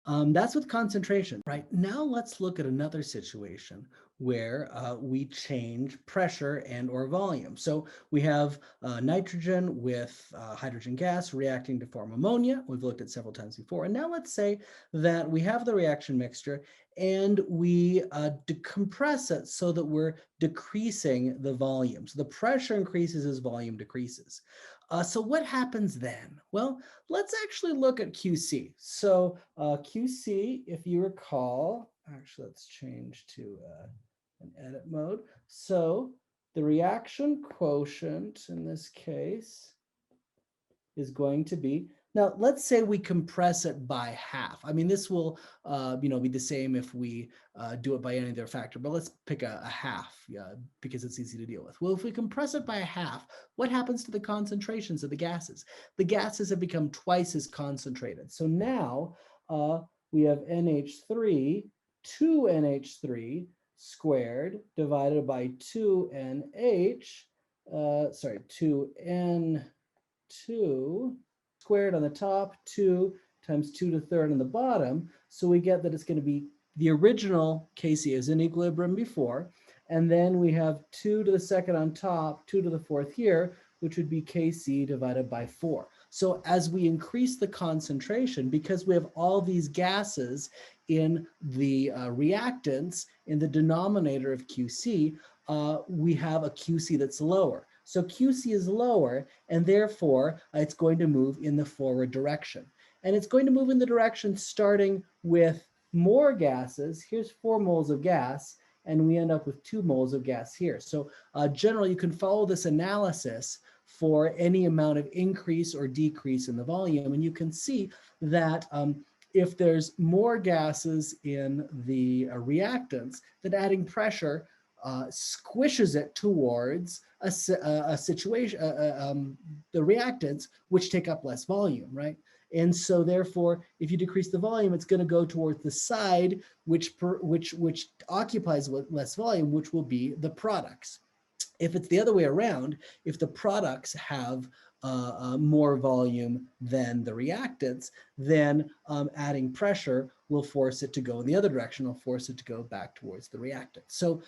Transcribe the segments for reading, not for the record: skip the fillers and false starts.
That's with concentration, right? Now let's look at another situation where we change pressure and or volume. So we have nitrogen with hydrogen gas reacting to form ammonia. We've looked at several times before. And now let's say that we have the reaction mixture and we decompress it so that we're decreasing the volume. So the pressure increases as volume decreases. So what happens then? Well, let's actually look at QC. So QC, if you recall, actually let's change to an edit mode. So the reaction quotient in this case is going to be, now let's say we compress it by half. I mean, this will be the same if we do it by any other factor, but let's pick a half because it's easy to deal with. Well, if we compress it by a half, what happens to the concentrations of the gases? The gases have become twice as concentrated. So now we have NH3, 2NH3 squared divided by 2NH, 2N2 squared on the top, 2 times 2 to the third on the bottom. So we get that it's going to be the original Kc is in equilibrium before. And then we have 2 to the second on top, 2 to the fourth here, which would be Kc divided by 4. So as we increase the concentration, because we have all these gases in the reactants in the denominator of Qc, we have a Qc that's lower. So QC is lower, and therefore it's going to move in the forward direction. And it's going to move in the direction starting with more gases. Here's 4 moles of gas, and we end up with 2 moles of gas here. So generally, you can follow this analysis for any amount of increase or decrease in the volume, and you can see that if there's more gases in the reactants, then adding pressure squishes it towards a situation, the reactants, which take up less volume, right? And so therefore, if you decrease the volume, it's going to go towards the side which occupies less volume, which will be the products. If it's the other way around, if the products have more volume than the reactants, then adding pressure will force it to go in the other direction, will force it to go back towards the reactant. So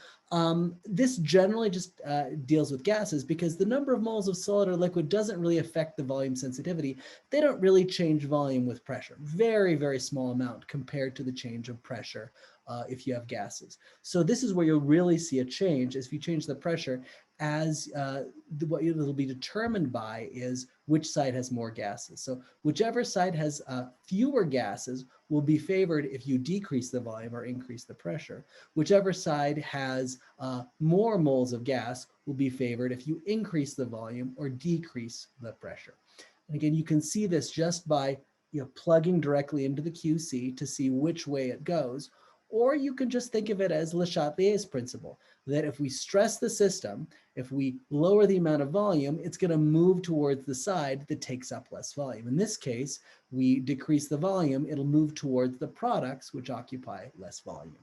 this generally just deals with gases because the number of moles of solid or liquid doesn't really affect the volume sensitivity. They don't really change volume with pressure. Very, very small amount compared to the change of pressure if you have gases. So this is where you'll really see a change is if you change the pressure as what it'll be determined by is which side has more gases. So whichever side has fewer gases will be favored if you decrease the volume or increase the pressure. Whichever side has more moles of gas will be favored if you increase the volume or decrease the pressure. And again, you can see this just by plugging directly into the QC to see which way it goes. Or you can just think of it as Le Chatelier's principle, that if we stress the system, if we lower the amount of volume, it's going to move towards the side that takes up less volume. In this case, we decrease the volume, it'll move towards the products which occupy less volume.